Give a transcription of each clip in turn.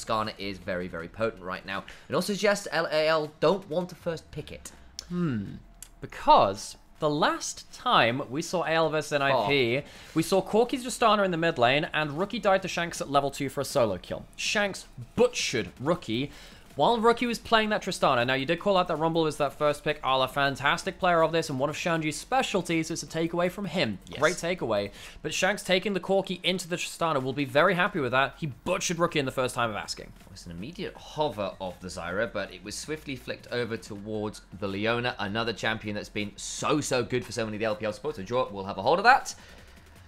Skarner is very, very potent right now. It also suggests LAL don't want to first pick it. Because the last time we saw AL versus NIP, we saw Corki's Justana in the mid lane, and Rookie died to Shanks at level 2 for a solo kill. Shanks butchered Rookie while Rookie was playing that Tristana. Now, you did call out that Rumble was that first pick. A fantastic player of this, and one of Shanji's specialties is a takeaway from him. Yes. Great takeaway. But Shanks taking the Corki into the Tristana will be very happy with that. He butchered Rookie in the first time of asking. It was an immediate hover of the Zyra, but it was swiftly flicked over towards the Leona, another champion that's been so good for so many of the LPL supports. So Draw will have a hold of that.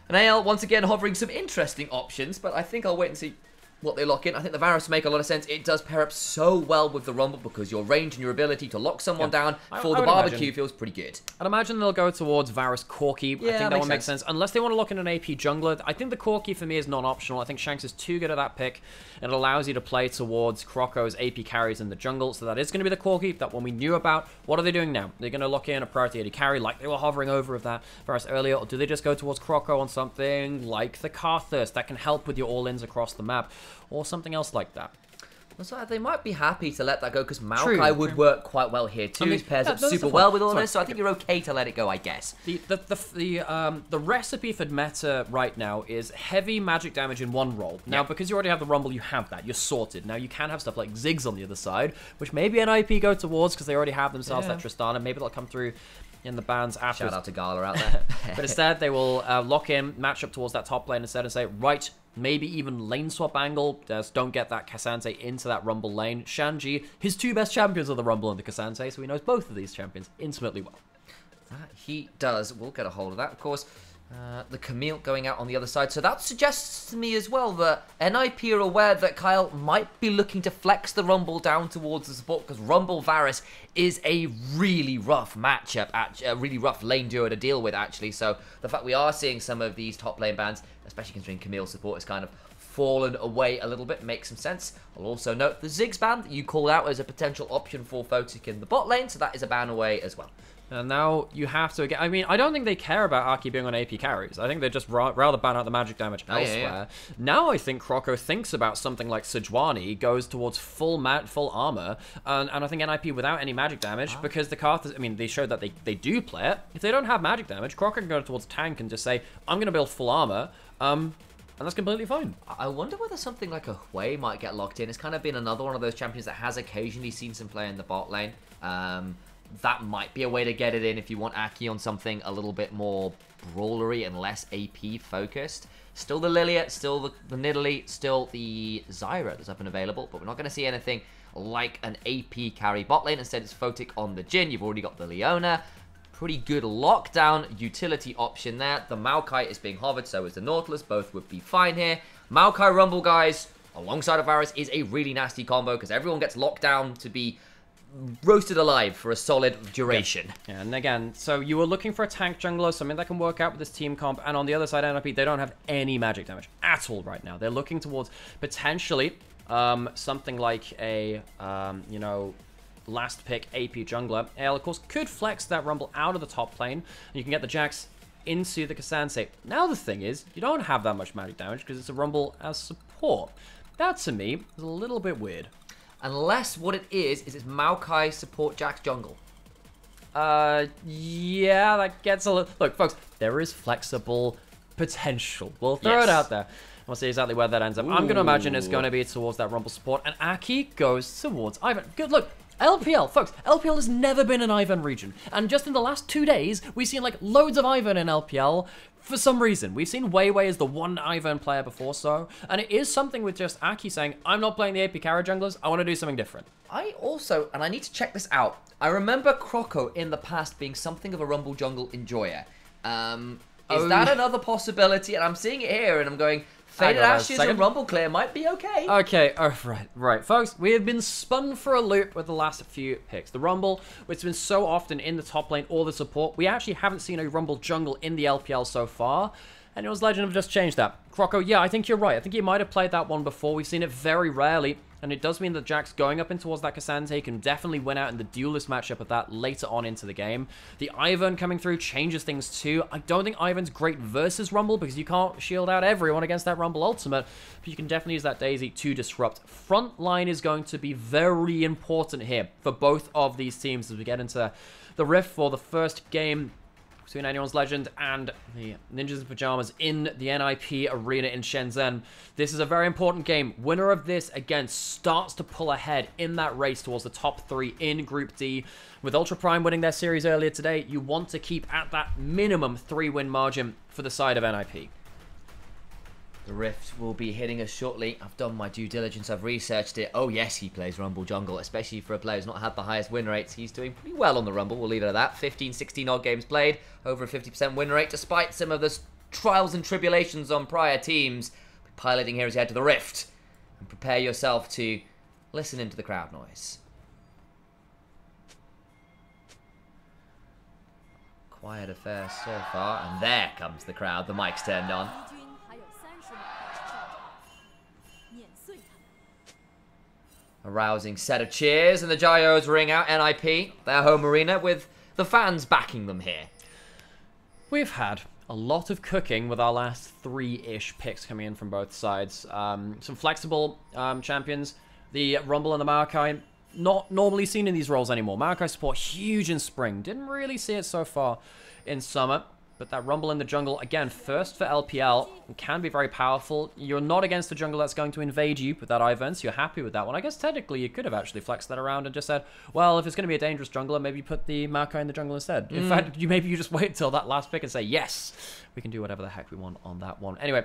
And AL, once again, hovering some interesting options, but I think I'll wait and see what they lock in. I think the Varus make a lot of sense. It does pair up so well with the Rumble because your range and your ability to lock someone down for the barbecue feels pretty good. I'd imagine they'll go towards Varus Corki. I think that would make sense. Unless they want to lock in an AP jungler. I think the Corki for me is non-optional. I think Shanks is too good at that pick. And it allows you to play towards Croco's AP carries in the jungle. So that is going to be the Corki, that one we knew about. What are they doing now? They're going to lock in a priority AD carry like they were hovering over of that Varus earlier. Or do they just go towards Croco on something like the Karthus that can help with your all-ins across the map? Or something else like that. So they might be happy to let that go because Maokai would work quite well here too. He pairs up super well with all this, so I think you're okay to let it go, I guess. The recipe for meta right now is heavy magic damage in one role. Now, because you already have the Rumble, you have that. You're sorted. Now, you can have stuff like Ziggs on the other side, which maybe NIP go towards because they already have themselves that Tristana. Maybe they'll come through in the bans after. Shout out to Gala out there. But instead, they will lock in, match up towards that top lane instead and say, right, maybe even lane swap angle. Just don't get that Cassante into that Rumble lane. Shanji, his two best champions are the Rumble and the Cassante, so he knows both of these champions intimately well. That he does. We'll get a hold of that, of course. The Camille going out on the other side. So that suggests to me as well that NIP are aware that Kyle might be looking to flex the Rumble down towards the support because Rumble Varus is a really rough matchup, a really rough lane duo to deal with, actually. So the fact we are seeing some of these top lane bans, especially considering Camille's support has kind of fallen away a little bit, makes some sense. I'll also note the Ziggs ban that you called out as a potential option for Photic in the bot lane, so that is a ban away as well. And now you have to, I mean, I don't think they care about Aki being on AP carries. I think they just rather ban out the magic damage elsewhere. Now I think Croco thinks about something like Sejuani, goes towards full armor, and I think NIP without any magic damage, because the Karthus, I mean, they showed that they do play it. If they don't have magic damage, Croco can go towards tank and just say, I'm going to build full armor, and that's completely fine. I wonder whether something like a Hui might get locked in. It's kind of been another one of those champions that has occasionally seen some play in the bot lane. That might be a way to get it in if you want Aki on something a little bit more brawlery and less AP focused. Still the Lilia, still the Nidalee, still the Zyra that's up and available, but we're not going to see anything like an AP carry bot lane. Instead, it's Photic on the Jhin. You've already got the Leona. Pretty good lockdown utility option there. The Maokai is being hovered, so is the Nautilus. Both would be fine here. Maokai Rumble, guys, alongside of Varus is a really nasty combo because everyone gets locked down to be roasted alive for a solid duration. Yeah, and again, so you were looking for a tank jungler, something that can work out with this team comp, and on the other side, NIP, they don't have any magic damage at all right now. They're looking towards potentially something like a, you know, last pick AP jungler. AL, of course, could flex that Rumble out of the top lane, and you can get the Jax into the Cassante. Now the thing is, you don't have that much magic damage because it's a Rumble as support. That, to me, is a little bit weird. Unless what it is it's Maokai support Jax jungle. Yeah, that gets a little... Look, folks, there is flexible potential. We'll throw it out there. We'll see exactly where that ends up. I'm going to imagine it's going to be towards that Rumble support, and Aki goes towards Ivan. Good, look. LPL, folks, LPL has never been an Ivan region, and just in the last 2 days, we've seen like loads of Ivan in LPL for some reason. We've seen Wei as the one Ivan player before so, and it is something with just Aki saying, I'm not playing the AP carry junglers, I want to do something different. I also, and I need to check this out, I remember Croco in the past being something of a Rumble jungle enjoyer. Is that another possibility? And I'm seeing it here, and I'm going... Faded Ashes and Rumble Clear might be okay. Okay, right. Folks, we have been spun for a loop with the last few picks. The Rumble, which has been so often in the top lane or the support, we actually haven't seen a Rumble jungle in the LPL so far. And it was Legend have just changed that. Croco, yeah, I think you're right. I think you might have played that one before. We've seen it very rarely. and it does mean that Jack's going up in towards that Cassandre can definitely win out in the duelist matchup of that later on into the game. The Ivern coming through changes things too. I don't think Ivern's great versus Rumble because you can't shield out everyone against that Rumble ultimate, but you can definitely use that Daisy to disrupt. Front line is going to be very important here for both of these teams as we get into the Rift for the first game between Anyone's Legend and the Ninjas in Pajamas in the NIP arena in Shenzhen. This is a very important game. Winner of this, again, starts to pull ahead in that race towards the top 3 in Group D. With Ultra Prime winning their series earlier today, you want to keep at that minimum 3-win margin for the side of NIP. The Rift will be hitting us shortly. I've done my due diligence. I've researched it. Oh, yes, he plays Rumble Jungle, especially for a player who's not had the highest win rates. He's doing pretty well on the Rumble. We'll leave it at that. 15, 16 odd games played. Over a 50% win rate, despite some of the trials and tribulations on prior teams. Piloting here as you head to the Rift. And prepare yourself to listen into the crowd noise. Quiet affair so far. And there comes the crowd. The mic's turned on. A rousing set of cheers, and the Gyos ring out NIP, their home arena, with the fans backing them here. We've had a lot of cooking with our last 3-ish picks coming in from both sides. Some flexible champions. The Rumble and the Maokai, not normally seen in these roles anymore. Maokai support huge in spring. Didn't really see it so far in summer. But that Rumble in the jungle, again, first for LPL, can be very powerful. You're not against a jungle that's going to invade you with that Ivern, so you're happy with that one. I guess technically you could have actually flexed that around and just said, well, if it's going to be a dangerous jungler, maybe put the Maokai in the jungle instead. In fact, maybe you just wait till that last pick and say, yes, we can do whatever the heck we want on that one. Anyway,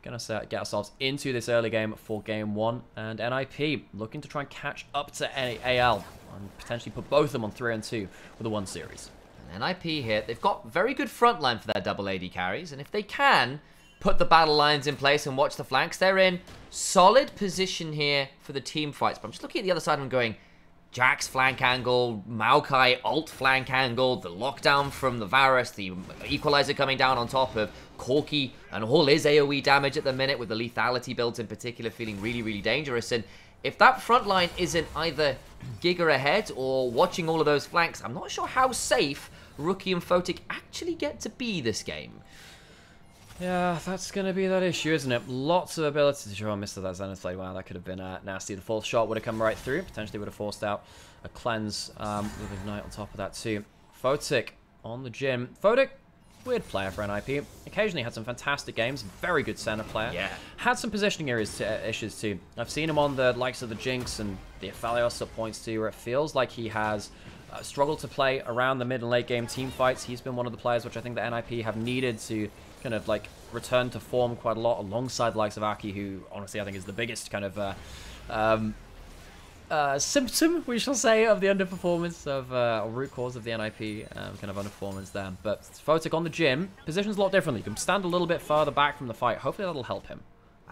going to get ourselves into this early game for Game 1, and NIP looking to try and catch up to AL and potentially put both of them on 3-2 with a 1 series. NIP here, they've got very good front line for their double AD carries, and if they can put the battle lines in place and watch the flanks, they're in solid position here for the team fights. But I'm just looking at the other side and I'm going, Jack's flank angle, Maokai alt flank angle, the lockdown from the Varus, the equalizer coming down on top of Corki, and all his AoE damage at the minute with the lethality builds in particular feeling really, really dangerous. And if that front line isn't either Giga ahead or watching all of those flanks, I'm not sure how safe Rookie and Photic actually get to be this game. Yeah, that's going to be that issue, isn't it? Lots of ability to show on Mr. That Zenith Blade. Wow, that could have been nasty. The fourth shot would have come right through. Potentially would have forced out a cleanse with Ignite on top of that too. Photic on the gym. Photic, weird player for NIP. Occasionally had some fantastic games. Very good center player. Yeah. Had some positioning issues too. I've seen him on the likes of the Jinx and the Aphelios at points too, where it feels like he has struggled to play around the mid and late game team fights. He's been one of the players which I think the NIP have needed to kind of like return to form quite a lot alongside the likes of Aki, who honestly I think is the biggest kind of symptom, we shall say, of the underperformance of, or root cause of the NIP kind of underperformance there. But Photic on the gym, positions a lot differently. You can stand a little bit further back from the fight. Hopefully that'll help him.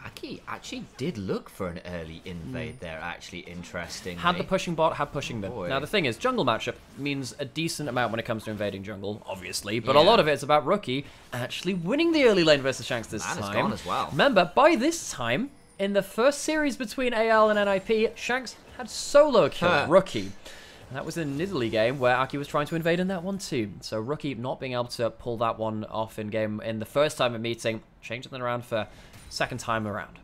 Aki actually did look for an early invade there, actually, interestingly. Had the pushing bot, had pushing mid. Boy. Now the thing is, jungle matchup means a decent amount when it comes to invading jungle, obviously, but a lot of it's about Rookie actually winning the early lane versus Shanks this time. It's gone as well. Remember, by this time, in the first series between AL and NIP, Shanks had solo killed Rookie. And that was an Italy game where Aki was trying to invade in that one too. So Rookie not being able to pull that one off in game in the first time of meeting, changing it around for second time around.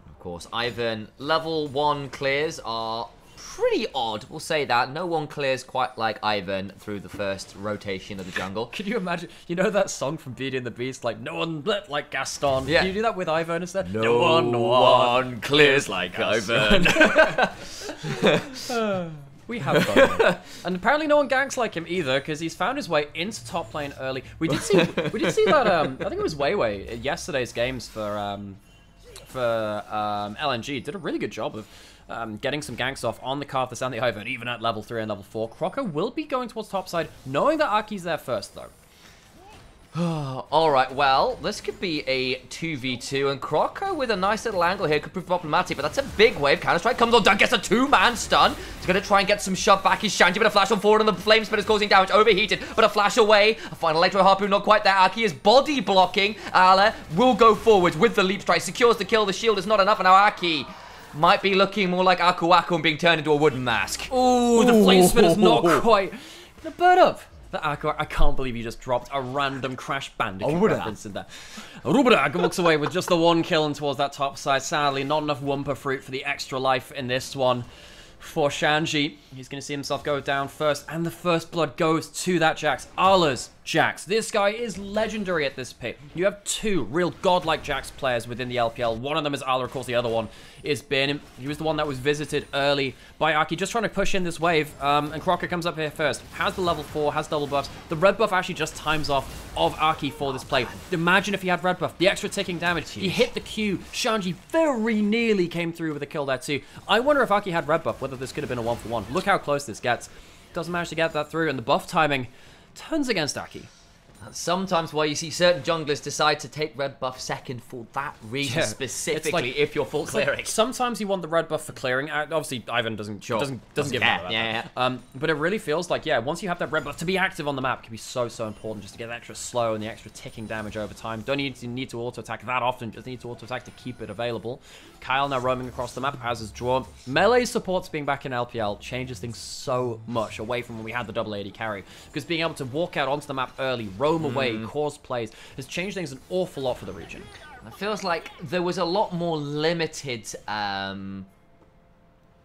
Of course, Ivan level 1 clears are pretty odd, we'll say that. No one clears quite like Ivan through the first rotation of the jungle. Can you imagine, you know that song from Beauty and the Beast, like, no one like Gaston? Yeah. Can you do that with Ivan instead? No one clears like Ivan. We have fun. And apparently no one ganks like him either, because he's found his way into top lane early. We did see that, I think it was Weiwei, yesterday's games for LNG, did a really good job of getting some ganks off on the Karthus and the Ivan, even at level 3 and level 4. Croco will be going towards top side, knowing that Aki's there first, though. Alright, well, this could be a 2v2, and Croco with a nice little angle here could prove problematic, but that's a big wave. Counter-Strike comes on, down, gets a 2-man stun. He's going to try and get some shove back. He's Shanty, but a flash on forward, and the flame spin is causing damage. Overheated, but a flash away. A final electro harpoon, not quite there. Aki is body blocking. Ale will go forward with the leap strike, secures the kill. The shield is not enough, and now Aki might be looking more like Aku Aku and being turned into a wooden mask. Ooh, the flame spin is not quite the bird up. The Aku, I can't believe you just dropped a random Crash Bandicoot reference in there. Rubrak walks away with just the 1 kill and towards that top side. Sadly, not enough Wumpa Fruit for the extra life in this one. For Shanji, he's going to see himself go down first, and the first blood goes to that Jax. Allah's Jax. This guy is legendary at this pick. You have 2 real godlike Jax players within the LPL. One of them is Allah, of course, the other one is Bin. He was the one that was visited early by Aki, just trying to push in this wave, and Crocker comes up here first. Has the level 4, has double buffs. The red buff actually just times off of Aki for this play. Imagine if he had red buff, the extra ticking damage. He hit the Q. Shanji very nearly came through with a kill there too. I wonder if Aki had red buff, whether this could have been a 1-for-1. Look how close this gets. Doesn't manage to get that through, and the buff timing turns against Aki. That's sometimes why you see certain junglers decide to take red buff second for that reason, specifically like, if you're full clearing. Like, sometimes you want the red buff for clearing. Obviously, Ivan doesn't give a about that. But it really feels like, once you have that red buff, to be active on the map can be so important just to get the extra slow and the extra ticking damage over time. Don't need to auto-attack that often, just need to auto-attack to keep it available. Kyle now roaming across the map, as is Draw. Melee supports being back in LPL changes things so much away from when we had the double AD carry. Because being able to walk out onto the map early, roam away, cause plays, has changed things an awful lot for the region. It feels like there was a lot more limited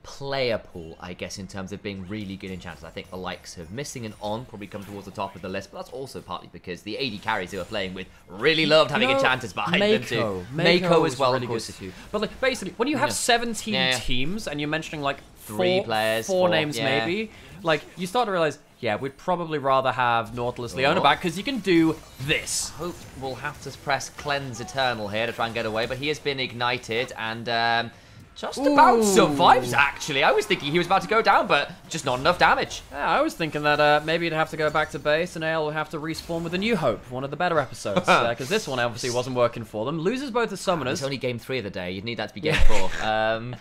player pool, I guess, in terms of being really good enchanters. I think the likes of Missing and On probably come towards the top of the list, but that's also partly because the AD carries who are playing with really loved having enchanters behind them too. Mako as well, really of course. But like basically, when you have 17 teams and you're mentioning like 3 players, 4 names maybe, like you start to realize, we'd probably rather have Nautilus Leona back because you can do this. Hope we'll have to press Cleanse Eternal here to try and get away, but he has been ignited and just about survives, actually. I was thinking he was about to go down, but just not enough damage. Yeah, I was thinking that maybe he'd have to go back to base and Ale will have to respawn with a New Hope, one of the better episodes, because this one obviously wasn't working for them. Loses both the summoners. It's only game 3 of the day. You'd need that to be game 4.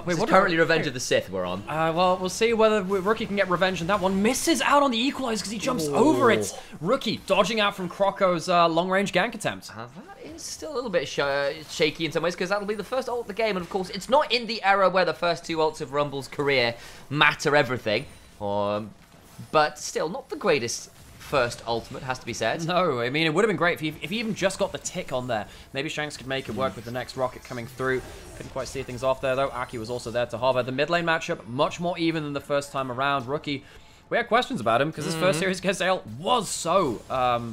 Wait, what currently Revenge of the Sith we're on? Well, we'll see whether Rookie can get revenge, and that one misses out on the equalize because he jumps over it. Rookie dodging out from Croco's long-range gank attempt. That is still a little bit shaky in some ways, because that'll be the first ult of the game, and of course, it's not in the era where the first 2 ults of Rumble's career matter everything, but still not the greatest first ultimate, has to be said. No, I mean, it would have been great if he even just got the tick on there. Maybe Shanks could make it work with the next rocket coming through. Couldn't quite see things off there, though. Aki was also there to hover. The mid lane matchup, much more even than the first time around. Rookie, we had questions about him because his first series against Ale was so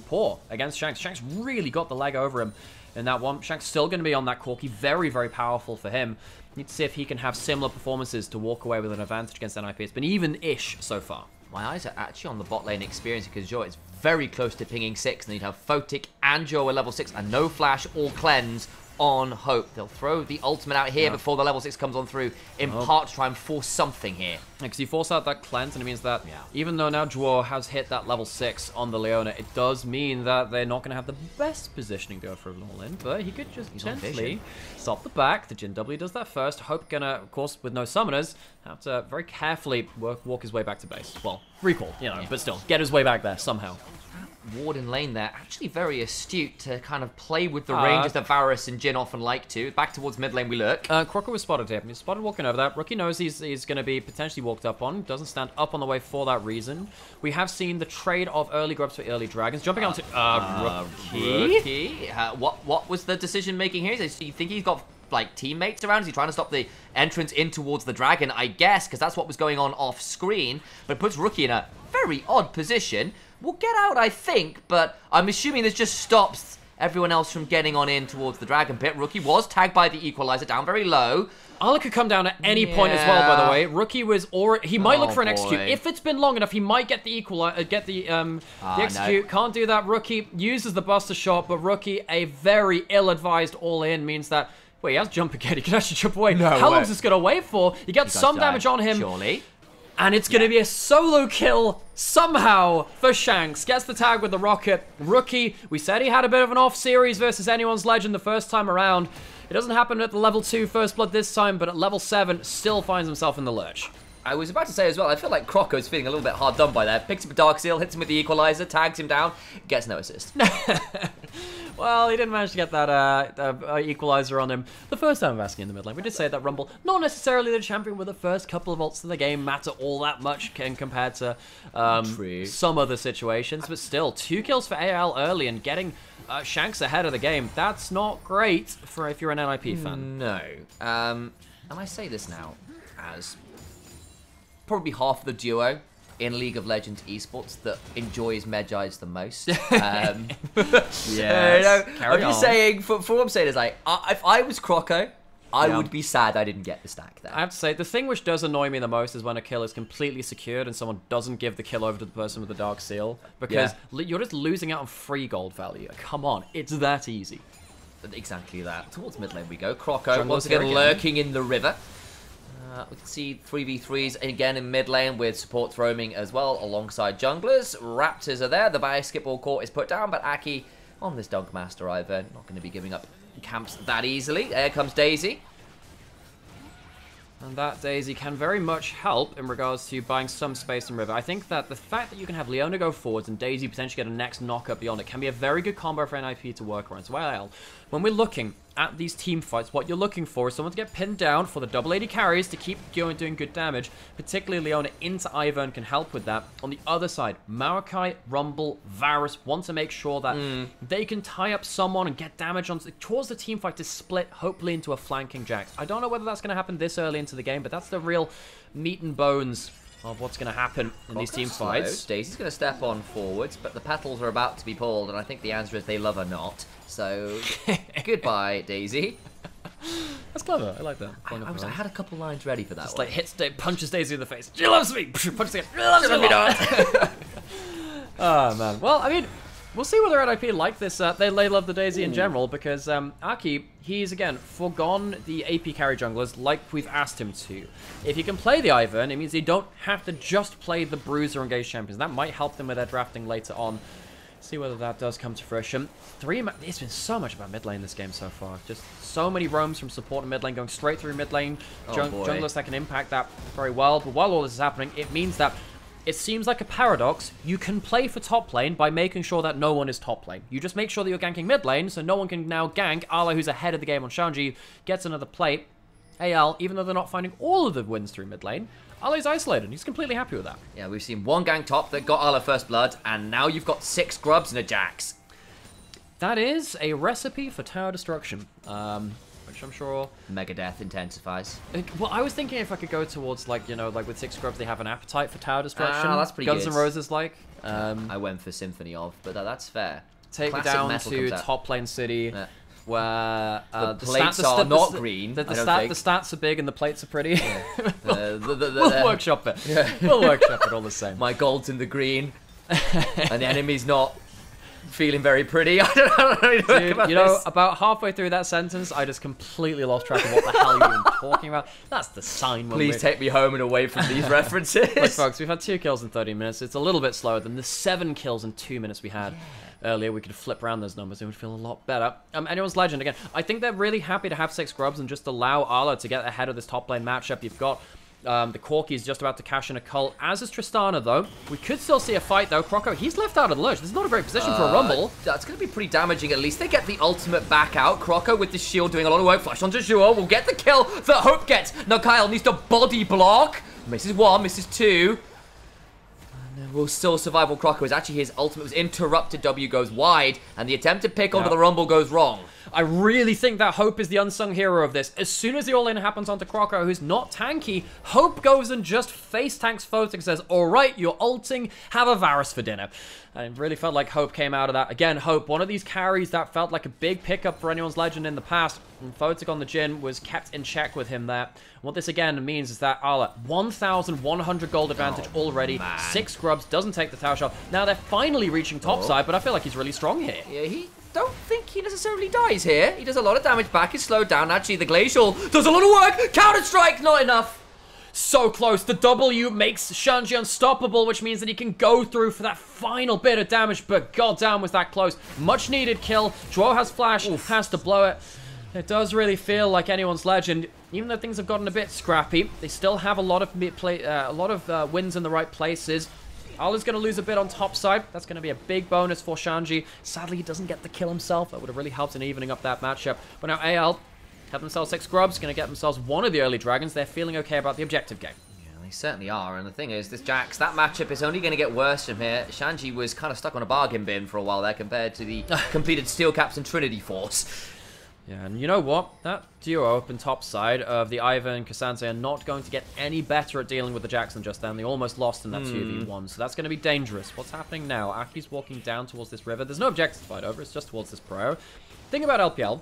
poor against Shanks. Shanks really got the leg over him in that one. Shanks still going to be on that Corki. Very, very powerful for him. Need to see if he can have similar performances to walk away with an advantage against NIP. It's been even-ish so far. My eyes are actually on the bot lane experience because Joe is very close to pinging 6, and you'd have Photic and Joe at level 6 and no flash or cleanse on Hope. They'll throw the ultimate out here before the level 6 comes on through, in part to try and force something here. Because you force out that cleanse, and it means that even though now Dwar has hit that level 6 on the Leona, it does mean that they're not going to have the best positioning go for a all in, but he could just gently stop the back. The Jin W does that first. Hope gonna, of course, with no summoners, have to very carefully walk his way back to base. Well, recall, but still, get his way back there somehow. Ward in lane there, actually very astute to kind of play with the ranges that Varus and Jin often like to. Back towards mid lane we look. Crocker was spotted here. He's spotted walking over that. Rookie knows he's going to be potentially walked up on. Doesn't stand up on the way for that reason. We have seen the trade of early grubs for early dragons. Jumping onto Rookie. What was the decision making here? Do you think he's got like teammates around? Is he trying to stop the entrance in towards the dragon? I guess, because that's what was going on off screen. But it puts Rookie in a very odd position. We'll get out, I think, but I'm assuming this just stops everyone else from getting on in towards the dragon pit. Rookie was tagged by the equalizer down very low. Ala could come down at any point as well, by the way. Rookie was already... He might look for an execute. If it's been long enough, he might get the equalizer, the execute. No. Can't do that. Rookie uses the buster shot, but Rookie, a very ill-advised all-in, means that... Wait, he has jump again. He can actually jump away. No How long is this going to wait for? He gets some damage on him. Surely. And it's going to be a solo kill somehow for Shanks. Gets the tag with the rocket. Rookie, we said he had a bit of an off series versus anyone's legend the first time around. It doesn't happen at the level 2 first blood this time, but at level 7 still finds himself in the lurch. I was about to say as well, I feel like Croco's feeling a little bit hard done by there. Picks up a Dark Seal, hits him with the Equalizer, tags him down, gets no assist. Well, he didn't manage to get that Equalizer on him the first time of asking in the mid lane. We did say that Rumble, not necessarily the champion with the first couple of ults in the game, matter all that much compared to some other situations, but still, 2 kills for AL early and getting Shanks ahead of the game. That's not great for if you're an NIP fan. No. And I say this now as probably half the duo in League of Legends esports that enjoys Medjai's the most. Yeah. I'm just saying, for what I'm saying is like, if I was Croco, I would be sad I didn't get the stack there. I have to say, the thing which does annoy me the most is when a kill is completely secured and someone doesn't give the kill over to the person with the Dark Seal, because you're just losing out on free gold value. Come on, it's that easy. Exactly that. Towards mid lane we go. Croco once again lurking in the river. We can see 3v3s again in mid lane with supports roaming as well alongside junglers. Raptors are there. The basketball court is put down, but Aki on this Dunkmaster Ivern, not going to be giving up camps that easily. There comes Daisy. And that Daisy can very much help in regards to buying some space in river. I think that the fact that you can have Leona go forwards and Daisy potentially get a next knock-up beyond it can be a very good combo for NIP to work around. So well, when we're looking at these team fights, what you're looking for is someone to get pinned down for the double AD carries to keep going doing good damage. Particularly Leona into Ivern can help with that. On the other side, Maokai, Rumble, Varus want to make sure that they can tie up someone and get damage on towards the team fight to split, hopefully into a flanking Jax. I don't know whether that's going to happen this early into the game, but that's the real meat and bones of what's going to happen in these team fights. Daisy's going to step on forwards, but the petals are about to be pulled, and I think the answer is they love her not. So, goodbye, Daisy. That's clever. I like that. I had a couple lines ready for that. Just like punches Daisy in the face. She loves me. Punches again. She loves me not. Oh man. Well, I mean, we'll see whether NIP like this. They love the Daisy in general because Aki, he's again forgone the AP carry junglers like we've asked him to. If he can play the Ivern, it means they don't have to just play the Bruiser engaged champions. That might help them with their drafting later on. See whether that does come to fruition. It's been so much about mid lane this game so far. Just so many roams from support and mid lane going straight through mid lane. Junglers that can impact that very well. But while all this is happening, it means that it seems like a paradox. You can play for top lane by making sure that no one is top lane. You just make sure that you're ganking mid lane, so no one can now gank. Arlo, who's ahead of the game on Shanji, gets another plate. AL, even though they're not finding all of the wins through mid lane, Arlo's isolated. He's completely happy with that. Yeah, we've seen one gank top that got Arlo first blood, and now you've got 6 grubs and a Jax. That is a recipe for tower destruction, which I'm sure... Megadeth intensifies. Well, I was thinking if I could go towards, like, you know, like with 6 grubs, they have an appetite for tower destruction. That's pretty Guns good. N' Roses like. I went for Symphony of, but that's fair. Take me down to top lane city. Yeah. Where the plates are not green. The stats are big and the plates are pretty. Yeah. We'll workshop it. Yeah. We'll workshop it all the same. My gold's in the green, and the enemy's not feeling very pretty. I don't know. Dude, you know, about halfway through that sentence, I just completely lost track of what the hell you've been talking about. That's the sign. Please take me home and away from these references. Look, folks, we've had 2 kills in 30 minutes. It's a little bit slower than the 7 kills in 2 minutes we had. Earlier, we could flip around those numbers and it would feel a lot better. Anyone's Legend, again, I think they're really happy to have 6 grubs and just allow Arlo to get ahead of this top lane matchup. You've got the Corki's just about to cash in a cult, as is Tristana, though. We could still see a fight, though. Croco, he's left out of the lurch. This is not a great position for a Rumble. That's going to be pretty damaging. At least they get the ultimate back out. Croco with the shield doing a lot of work. Flash onto Zhuo. Will get the kill that Hope gets. Now Kyle needs to body block. Misses 1, misses 2. Will still survive while Croco is actually his ultimate was interrupted. W goes wide, and the attempted pick onto the Rumble goes wrong. I really think that Hope is the unsung hero of this. As soon as the all-in happens onto Croco, who's not tanky, Hope goes and just face tanks Photic and says, alright, you're ulting, have a Varus for dinner. And it really felt like Hope came out of that. Again, Hope, one of these carries that felt like a big pickup for anyone's Legend in the past. And Photic on the Jhin was kept in check with him there. What this again means is that Arla, 1,100 gold advantage already. Man. 6 grubs, doesn't take the tower shot. Now they're finally reaching topside, but I feel like he's really strong here. Yeah, don't think he necessarily dies here. He does a lot of damage back, is slowed down. Actually, the Glacial does a lot of work. Counter-strike, not enough. So close. The W makes Shanji unstoppable, which means that he can go through for that final bit of damage, but goddamn was that close. Much needed kill. Zhuo has flash, has to blow it. It does really feel like anyone's legend. Even though things have gotten a bit scrappy, they still have a lot of wins in the right places. Ala's going to lose a bit on top side. That's going to be a big bonus for Shanji. Sadly, he doesn't get the kill himself. That would have really helped in evening up that matchup. But now AL have themselves 6 grubs, going to get themselves one of the early dragons. They're feeling okay about the objective game. Yeah, they certainly are. And the thing is, this Jax, that matchup is only going to get worse from here. Shanji was kind of stuck on a bargain bin for a while there compared to the completed Steel Caps and Trinity Force. Yeah, and you know what? That duo up in top side of the Iva and Cassandra are not going to get any better at dealing with the Jackson just then. They almost lost in that 2v1, so that's going to be dangerous. What's happening now? Aki's walking down towards this river. There's no objective to fight over. It's just towards this pro. Thing about LPL,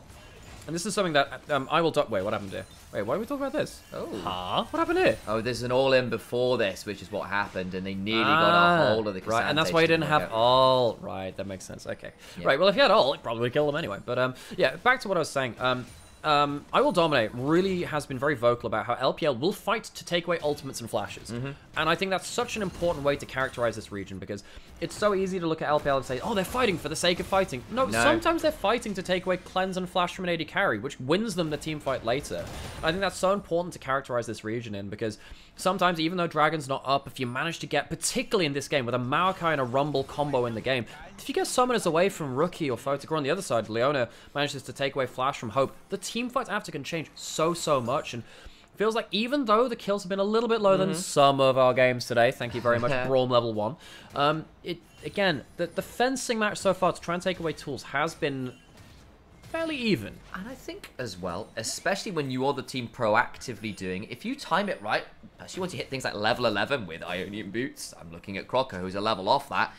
and this is something that I will... Wait, what happened here? Wait, why are we talking about this? Oh. Huh? What happened here? Oh, there's an all-in before this, which is what happened, and they nearly got a hold of the Cassandra. Right, and that's why you didn't have all. Right, that makes sense. Okay. Yeah. Right, well, if you had all, it probably would kill them anyway. But, yeah, back to what I was saying. I Will Dominate really has been very vocal about how LPL will fight to take away ultimates and flashes. And I think that's such an important way to characterize this region, because it's so easy to look at LPL and say, oh, they're fighting for the sake of fighting. No, sometimes they're fighting to take away cleanse and flash from an AD carry, which wins them the team fight later. I think that's so important to characterize this region in, because sometimes, even though Dragon's not up, if you manage to get, particularly in this game, with a Maokai and a Rumble combo in the game, if you get summoners away from Rookie or Photic, or on the other side, Leona manages to take away Flash from Hope, the team fight after can change so much, and it feels like even though the kills have been a little bit lower than some of our games today, thank you very much, Braum level 1, again, the fencing match so far to try and take away tools has been fairly even. And I think as well, especially when you are the team proactively doing, if you time it right, especially once you hit things like level 11 with Ionian Boots, I'm looking at Croco, who's a level off that,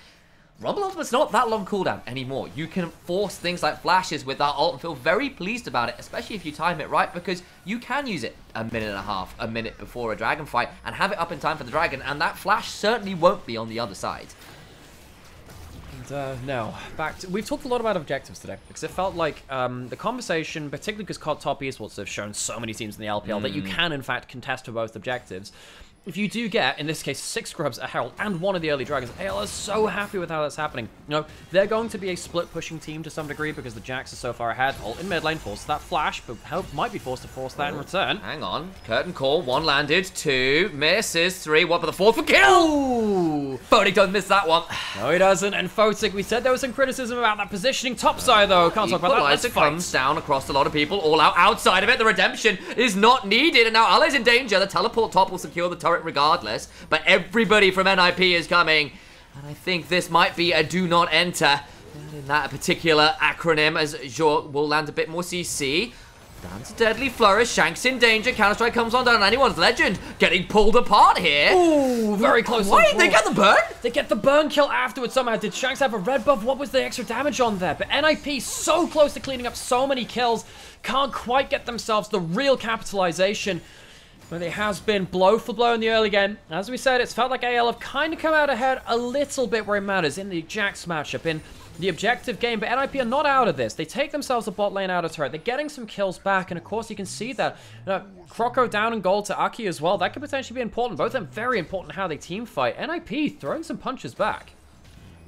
Rumble Ultimate's not that long cooldown anymore. You can force things like flashes with that ult and feel very pleased about it, especially if you time it right, because you can use it a minute and a half, a minute before a dragon fight, and have it up in time for the dragon, and that flash certainly won't be on the other side. And now, back to... We've talked a lot about objectives today, because it felt like the conversation, particularly because top esports have shown so many teams in the LPL that you can, in fact, contest for both objectives. If you do get, in this case, 6 grubs, a Herald, and one of the early dragons, AL is so happy with how that's happening. You know, they're going to be a split-pushing team to some degree because the Jax are so far ahead. Ult in mid lane forces that flash, but Hope might be forced to force that in return. Hang on. Curtain call. 1 landed. 2 misses. 3. What for the 4th for kill? Ooh. Photic don't miss that one. No, he doesn't. And Photic, we said there was some criticism about that positioning topside, though. Can't talk about that. Let's fight. Comes down across a lot of people. All out. Outside of it, the redemption is not needed. And now Ala's in danger. The teleport top will secure the turret regardless. But everybody from NIP is coming, and I think this might be a do not enter in that particular acronym, as Jork will land a bit more CC. Down to Deadly Flourish, Shank's in danger, Counter-Strike comes on down, anyone's legend getting pulled apart here. Ooh, very close. Wait, they get the burn? They get the burn kill afterwards somehow. Did Shanks have a red buff? What was the extra damage on there? But NIP so close to cleaning up so many kills, can't quite get themselves the real capitalization. But it has been blow for blow in the early game. As we said, it's felt like AL have kind of come out ahead a little bit where it matters in the Jax matchup, in the objective game. But NIP are not out of this. They take themselves a bot lane out of turret. They're getting some kills back, and of course you can see that. Croco down and gold to Aki as well. That could potentially be important. Both of them very important in how they team fight. NIP throwing some punches back.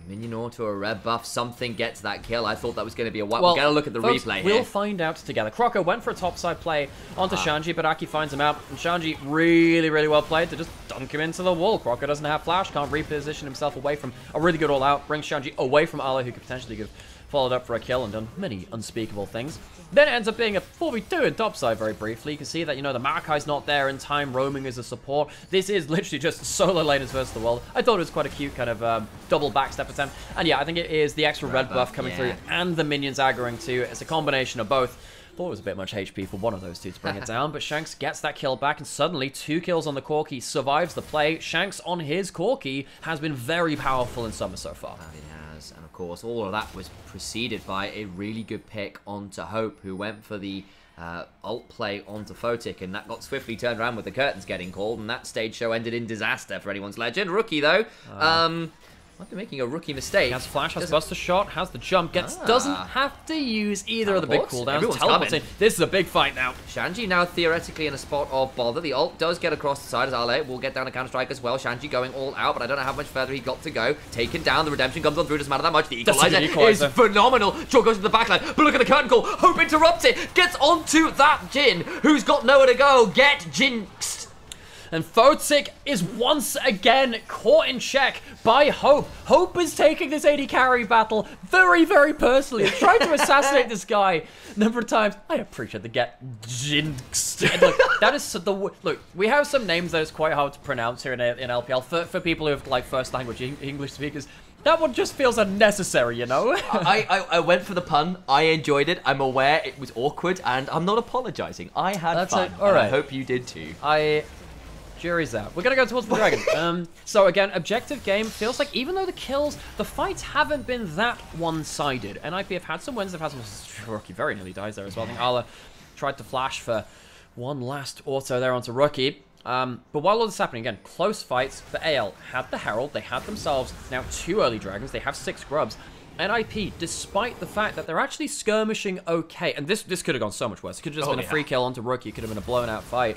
Minion auto, a red buff, something gets that kill. I thought that was going to be a what? Well, we've got to look at the replay here. We'll find out together. Croco went for a topside play onto Shanji, but Aki finds him out. And Shanji really, really well played to just dunk him into the wall. Croco doesn't have flash, can't reposition himself away from a really good all-out. Brings Shanji away from Ala, who could potentially have followed up for a kill and done many unspeakable things. Then it ends up being a 4v2 in topside very briefly. You can see that, you know, the Maokai's not there in time, roaming as a support. This is literally just solo laners versus the world. I thought it was quite a cute kind of double backstep attempt. And yeah, I think it is the extra red buff coming through and the minions aggroing too. It's a combination of both. Thought it was a bit much HP for one of those two to bring it down, but Shanks gets that kill back, and suddenly 2 kills on the Corki, survives the play. Shanks on his Corki has been very powerful in summer so far. And of course, all of that was preceded by a really good pick onto Hope, who went for the ult play onto Photic, and that got swiftly turned around with the curtains getting called, and that stage show ended in disaster for anyone's legend. Rookie, though, Might be making a rookie mistake. Has flash, has buster shot, has the jump, doesn't have to use either of the big cooldowns. Teleports in. This is a big fight now. Shanji now theoretically in a spot of bother. The ult does get across the side as Ale will get down a counter-strike as well. Shanji going all out, but I don't know how much further he got to go. Taken down, the redemption comes on through, doesn't matter that much. The equalizer is phenomenal. Draw goes to the backline, but look at the curtain call. Hope interrupts it, gets onto that Jin, who's got nowhere to go. Get jinxed. And Photic is once again caught in check by Hope. Hope is taking this AD carry battle very, very personally. He's trying to assassinate this guy a number of times. I appreciate the get jinxed. Look, that is look, we have some names that is quite hard to pronounce here in LPL for people who have like first language English speakers. That one just feels unnecessary, you know? I went for the pun. I enjoyed it. I'm aware it was awkward, and I'm not apologizing. I had fun. All right. I hope you did too. Jury's out. We're going to go towards the dragon. So again, objective game. Feels like even though the fights haven't been that one-sided. NIP have had some wins. They've had some... Rookie very nearly dies there as well. I think Ala tried to flash for one last auto there onto Rookie. But while all this is happening, again, close fights. The AL had the Herald. They had themselves now 2 early dragons. They have 6 grubs. NIP, despite the fact that they're actually skirmishing okay, and this could have gone so much worse. It could have just been a free kill onto Rookie. It could have been a blown-out fight.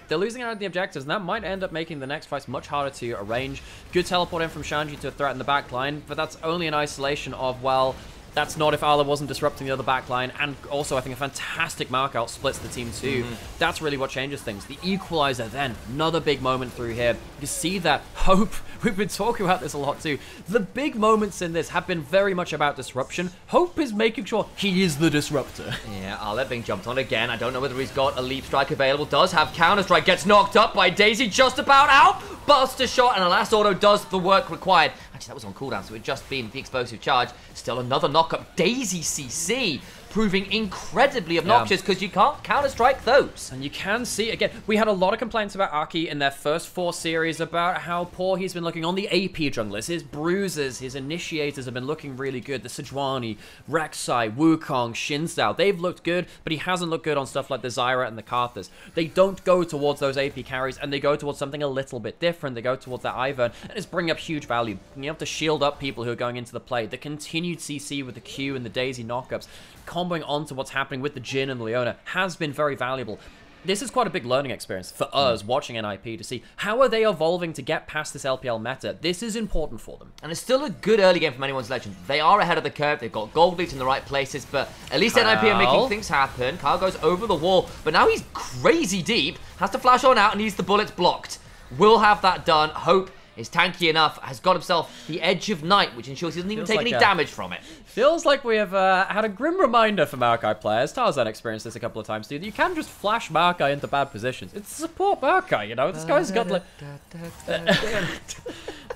They're losing out on the objectives, and that might end up making the next fights much harder to arrange. Good teleport in from Shanji to threaten the backline, but that's only an isolation of, well, that's not if Ala wasn't disrupting the other backline, and also I think a fantastic markout splits the team too. That's really what changes things. The equalizer then, another big moment through here. You see that Hope, we've been talking about this a lot too. The big moments in this have been very much about disruption. Hope is making sure he is the disruptor. Yeah, Ale being jumped on again. I don't know whether he's got a leap strike available. Does have counter strike, gets knocked up by Daisy, just about out. Buster shot, and a last auto does the work required. Actually, that was on cooldown, so it had just been the explosive charge. Still another knockup. Daisy CC proving incredibly obnoxious because you can't counter-strike those. And you can see, again, we had a lot of complaints about Aki in their first 4 series about how poor he's been looking on the AP junglers. His bruisers, his initiators have been looking really good. The Sejuani, Rek'Sai, Wukong, Shinzao, they've looked good, but he hasn't looked good on stuff like the Zyra and the Karthus. They don't go towards those AP carries, and they go towards something a little bit different. They go towards that Ivern, and it's bringing up huge value. You have to shield up people who are going into the play. The continued CC with the Q and the Daisy knockups, comboing onto what's happening with the Jhin and Leona has been very valuable. This is quite a big learning experience for us watching NIP to see how are they evolving to get past this LPL meta. This is important for them. And it's still a good early game from anyone's legend. They are ahead of the curve. They've got gold leads in the right places, but at least NIP are making things happen. Kyle goes over the wall, but now he's crazy deep, has to flash on out and needs the bullets blocked. Will have that done. Hope is tanky enough, has got himself the Edge of Night, which ensures he doesn't even take any damage from it. Feels like we have had a grim reminder for Maokai players. Tarzan experienced this a couple of times, dude. You can just flash Maokai into bad positions. It's support Maokai, you know? This guy's got like...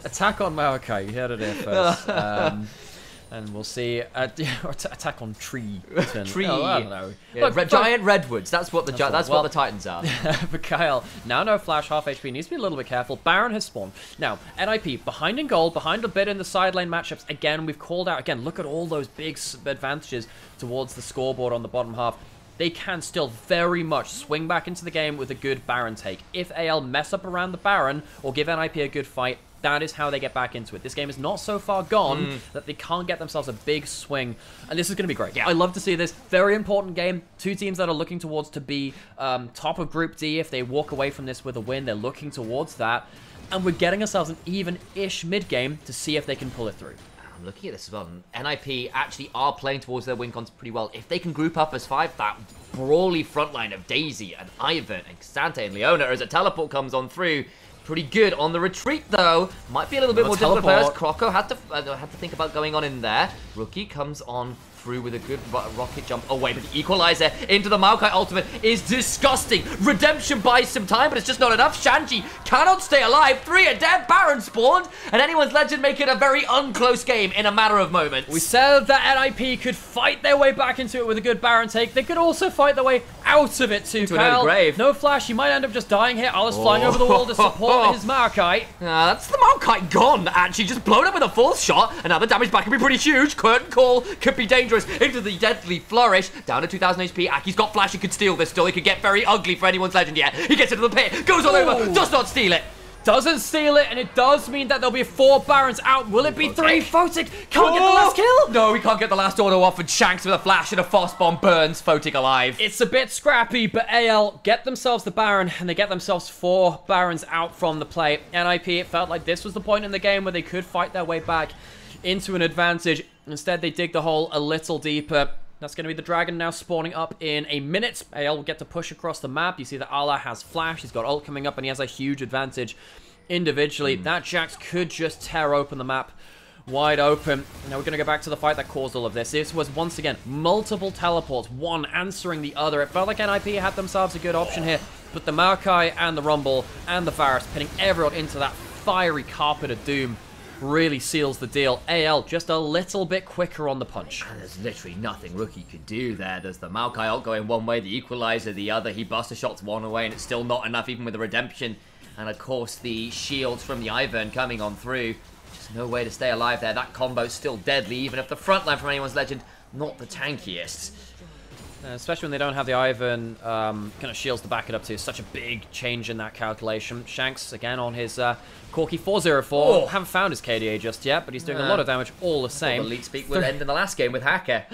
Attack on Maokai, you heard it here first. And we'll see attack on tree. Tree. Oh, I don't know. Yeah, look, giant redwoods. That's what the what the Titans are. But Kyle, now no flash, half HP. Needs to be a little bit careful. Baron has spawned. Now, NIP behind in gold, behind a bit in the side lane matchups. Again, we've called out. Again, look at all those big advantages towards the scoreboard on the bottom half. They can still very much swing back into the game with a good Baron take. If AL mess up around the Baron or give NIP a good fight, that is how they get back into it. This game is not so far gone that they can't get themselves a big swing. And this is going to be great. Yeah. I love to see this. Very important game. 2 teams that are looking towards to be top of Group D. If they walk away from this with a win, they're looking towards that. And we're getting ourselves an even-ish mid-game to see if they can pull it through. I'm looking at this as well. NIP actually are playing towards their win cons pretty well. If they can group up as 5, that brawly frontline of Daisy and Ivern and Xante and Leona as a teleport comes on through. Pretty good on the retreat, though. Might be a little bit more difficult at first. Croco had to think about going on in there. Rookie comes on through with a good rocket jump away, but the equalizer into the Maokai ultimate is disgusting. Redemption buys some time, but it's just not enough. Shanji cannot stay alive. 3 are dead. Baron spawned, and anyone's legend make it a very unclose game in a matter of moments. We said that NIP could fight their way back into it with a good Baron take. They could also fight their way out of it too, Kyle. Grave. No flash. You might end up just dying here. Alice flying over the wall to support his Maokai. That's the Maokai gone, actually. Just blown up with a 4th shot, and now the damage back can be pretty huge. Curtain call could be dangerous. Into the deadly flourish. Down to 2,000 HP. Aki's got flash. He could steal this still. It could get very ugly for anyone's legend yet. He gets into the pit. Goes all over. Does not steal it. doesn't steal it, and it does mean that there'll be 4 Barons out. Will it be 3? Photic can't get the last kill. No, we can't get the last auto off, and Shanks with a flash and a frost bomb burns Photic alive. It's a bit scrappy, but AL get themselves the Baron, and they get themselves 4 Barons out from the play. NIP, it felt like this was the point in the game where they could fight their way back into an advantage. Instead, they dig the hole a little deeper. That's going to be the Dragon now spawning up in a minute. AL will get to push across the map. You see that Allah has flash. He's got ult coming up, and he has a huge advantage individually. That Jax could just tear open the map wide open. Now we're going to go back to the fight that caused all of this. This was, once again, multiple teleports, one answering the other. It felt like NIP had themselves a good option here, but the Maokai and the Rumble and the Varus pinning everyone into that fiery carpet of doom really seals the deal. AL just a little bit quicker on the punch. And there's literally nothing Rookie could do there. There's the Maokai ult going one way, the Equalizer the other. He buster shots one away, and it's still not enough even with the redemption. And of course the shields from the Ivern coming on through. Just no way to stay alive there. That combo's still deadly, even if the front line from anyone's legend, not the tankiest. Especially when they don't have the Ivern kind of shields to back it up to. Such a big change in that calculation. Shanks, again, on his Corki 404. Oh. Haven't found his KDA just yet, but he's doing a lot of damage all the same. The lead speak would end in the last game with Hacker.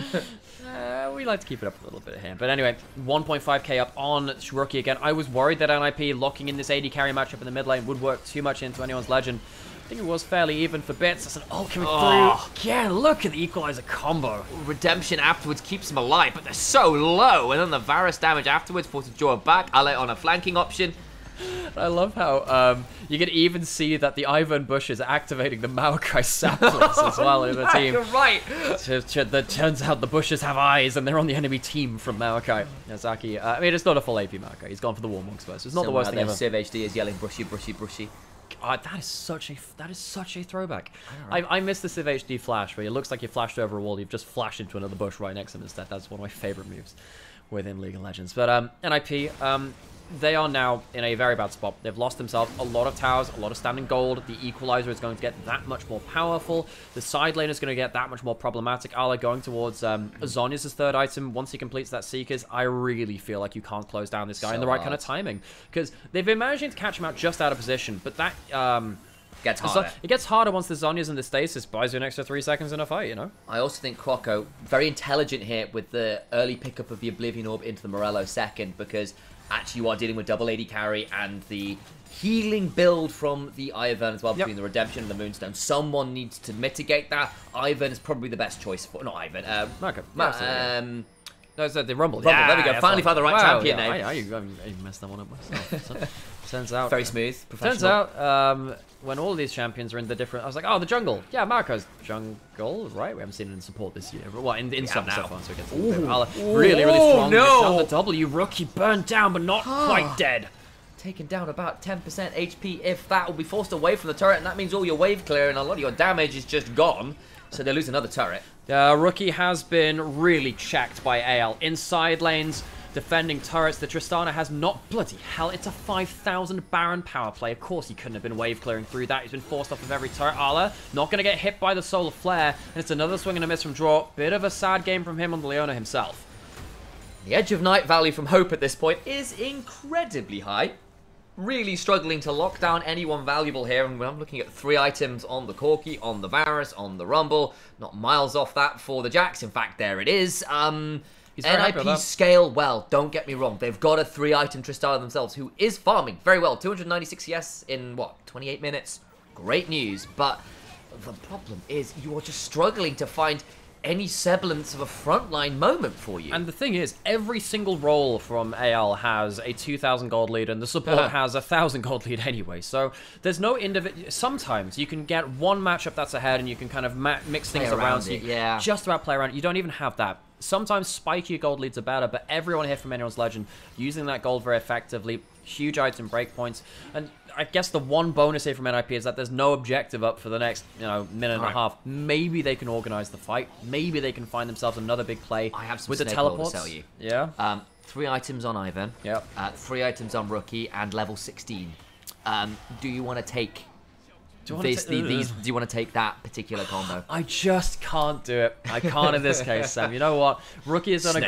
We like to keep it up a little bit here. But anyway, 1.5k up on Rookie again. I was worried that NIP locking in this AD carry matchup in the mid lane would work too much into anyone's legend. I think it was fairly even for bits. That's an ult coming through. Again, look at the Equalizer combo. Redemption afterwards keeps them alive, but they're so low. And then the Varus damage afterwards forces Joa back. Ale on a flanking option. I love how you can even see that the Ivern bushes are activating the Maokai saplings as well in the team. You're right. That turns out the bushes have eyes, and they're on the enemy team from Maokai. Yazaki, I mean, it's not a full AP Maokai. He's gone for the Warmonks first. It's not the worst thing ever. Civ HD is yelling brushy, brushy, brushy. God, that is such a throwback. I miss the Civ HD flash, where it looks like you flashed over a wall. You've just flashed into another bush right next to him instead. That's one of my favorite moves within League of Legends. But NIP, they are now in a very bad spot. They've lost themselves a lot of towers, a lot of standing gold. The Equalizer is going to get that much more powerful. The side lane is going to get that much more problematic. Ala going towards Zhonya's third item. Once he completes that Seekers, I really feel like you can't close down this guy in the right kind of timing. Because they've been managing to catch him out just out of position. But that... gets harder. It gets harder once the Zhonya's in the stasis. Buys you an extra 3 seconds in a fight, you know? I also think Croco, very intelligent here with the early pickup of the Oblivion Orb into the Morello second, because actually you are dealing with double AD carry and the healing build from the Ivern as well, between the Redemption and the Moonstone. Someone needs to mitigate that. Ivern is probably the best choice for... Not Ivern. No, it's the Rumble. Yeah, there we go. Finally found the right champion name. I messed that one up myself. So, turns out... Very smooth, professional. Turns out, when all of these champions are in the different... I was like, oh, the jungle. Yeah, Marco's jungle, right? We haven't seen it in support this year. But, well, in some so far, so it gets really, really strong. No! The W, Rookie burned down, but not quite dead. Taken down about 10% HP. If that will be forced away from the turret, and that means all your wave clear and a lot of your damage is just gone. So they lose another turret. Rookie has been really checked by AL. Inside lanes, defending turrets. The Tristana has not... Bloody hell, it's a 5,000 Baron power play. Of course he couldn't have been wave clearing through that. He's been forced off of every turret. Ala, not going to get hit by the Solar Flare. And it's another swing and a miss from Draw. Bit of a sad game from him on the Leona himself. The edge of Night Valley from Hope at this point is incredibly high. Really struggling to lock down anyone valuable here, and I'm looking at 3 items on the Corki, on the Varus, on the Rumble, not miles off that for the Jax. In fact, there it is. NIP scale well, don't get me wrong. They've got a 3-item Tristana themselves, who is farming very well. 296 CS in, what, 28 minutes? Great news, but the problem is you are just struggling to find any semblance of a frontline moment for you. And the thing is, every single role from AL has a 2,000 gold lead, and the support has 1,000 gold lead anyway. So there's no individual. Sometimes you can get one matchup that's ahead, and you can kind of mix things around. So just about play around. You don't even have that. Sometimes spiky gold leads are better, but everyone here from anyone's legend using that gold very effectively. Huge item breakpoints, and I guess the one bonus here from NIP is that there's no objective up for the next, minute and a half. Maybe they can organize the fight. Maybe they can find themselves another big play. I have some with the teleports. To tell you. Yeah. 3 items on Ivan. Yep. 3 items on Rookie and level 16. Do you want to take Do you want to take that particular combo? I just can't do it. I can't in this case, Sam. You know what? Rookie has done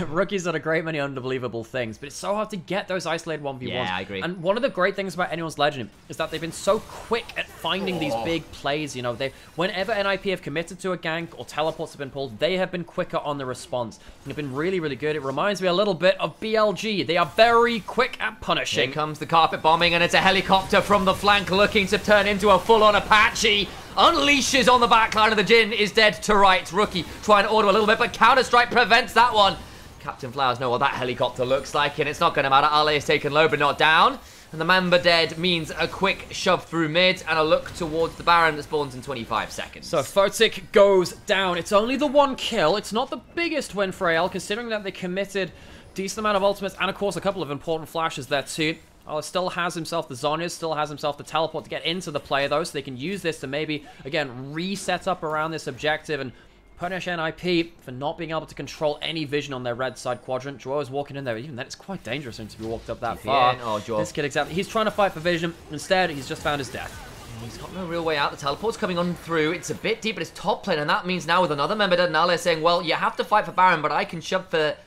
Rookie's done a great many unbelievable things, but it's so hard to get those isolated 1v1s. Yeah, I agree. And one of the great things about Anyone's Legend is that they've been so quick at finding these big plays. You know, whenever NIP have committed to a gank or teleports have been pulled, they have been quicker on the response. They've been really, really good. It reminds me a little bit of BLG. They are very quick at punishing. Here comes the carpet bombing, and it's a helicopter from the flank looking to turn into a full-on Apache. Unleashes on the backline of the Jhin, is dead to right. Rookie trying to auto a little bit, but Counter-Strike prevents that one. Captain Flowers know what that helicopter looks like, and it's not going to matter. Ale is taken low, but not down. And the member dead means a quick shove through mid and a look towards the Baron that spawns in 25 seconds. So Photic goes down. It's only the 1 kill. It's not the biggest win for AL, considering that they committed a decent amount of ultimates and, of course, a couple of important flashes there too. Still has himself the Zhonya's, still has himself the teleport to get into the play, though, so they can use this to maybe, again, reset up around this objective and punish NIP for not being able to control any vision on their red side quadrant. Joao is walking in there. Even then, it's quite dangerous to be walked up that far. This kid, exactly. He's trying to fight for vision. Instead, he's just found his death. He's got no real way out. The teleport's coming on through. It's a bit deep, but it's top lane, and that means now with another member dead, Nale saying, well, you have to fight for Baron, but I can shove for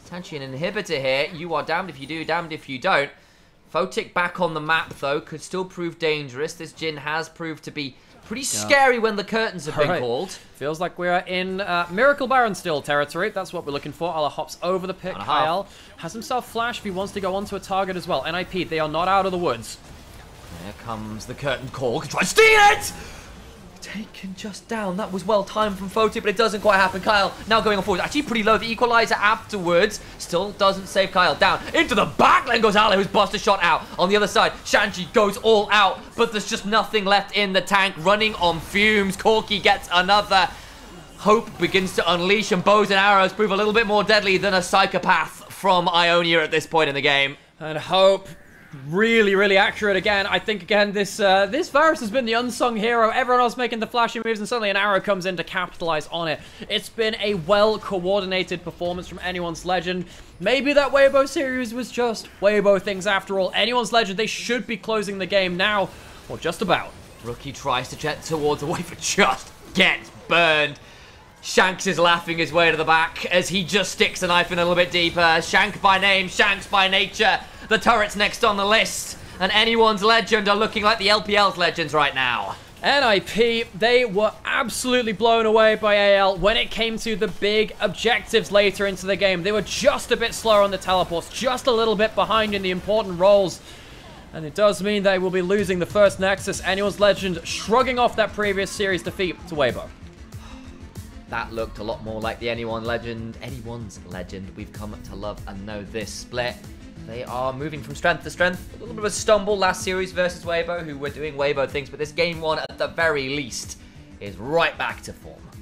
potentially an inhibitor here. You are damned if you do, damned if you don't. Photic back on the map, though, could still prove dangerous. This Jhin has proved to be pretty scary when the curtains have been called. Feels like we are in Miracle Baron still territory. That's what we're looking for. Allah hops over the pit. Kyle has himself flash if he wants to go onto a target as well. NIP, they are not out of the woods. There comes the curtain call. Try to steal it! Taken just down. That was well timed from Photic, but it doesn't quite happen. Kyle now going on forward. Actually pretty low. The equalizer afterwards still doesn't save Kyle. Down into the back lane goes Ale, who's busted a shot out. On the other side, Shanji goes all out, but there's just nothing left in the tank. Running on fumes. Corki gets another. Hope begins to unleash, and bows and arrows prove a little bit more deadly than a psychopath from Ionia at this point in the game. And Hope really, really accurate again. I think, again, this Varus has been the unsung hero. Everyone else making the flashy moves, and suddenly an arrow comes in to capitalize on it. It's been a well-coordinated performance from Anyone's Legend. Maybe that Weibo series was just Weibo things after all. Anyone's Legend, they should be closing the game now, or just about. Rookie tries to jet towards the Weibo, just gets burned. Shanks is laughing his way to the back as he just sticks a knife in a little bit deeper. Shank by name, Shanks by nature. The turret's next on the list, and Anyone's Legend are looking like the LPL's legends right now. NIP, they were absolutely blown away by AL when it came to the big objectives later into the game. They were just a bit slower on the teleports, just a little bit behind in the important roles. And it does mean they will be losing the first Nexus. Anyone's Legend shrugging off that previous series defeat to Weibo. That looked a lot more like the Anyone's Legend we've come to love and know this split. They are moving from strength to strength. A little bit of a stumble last series versus Weibo, who were doing Weibo things, but this game one, at the very least, is right back to form.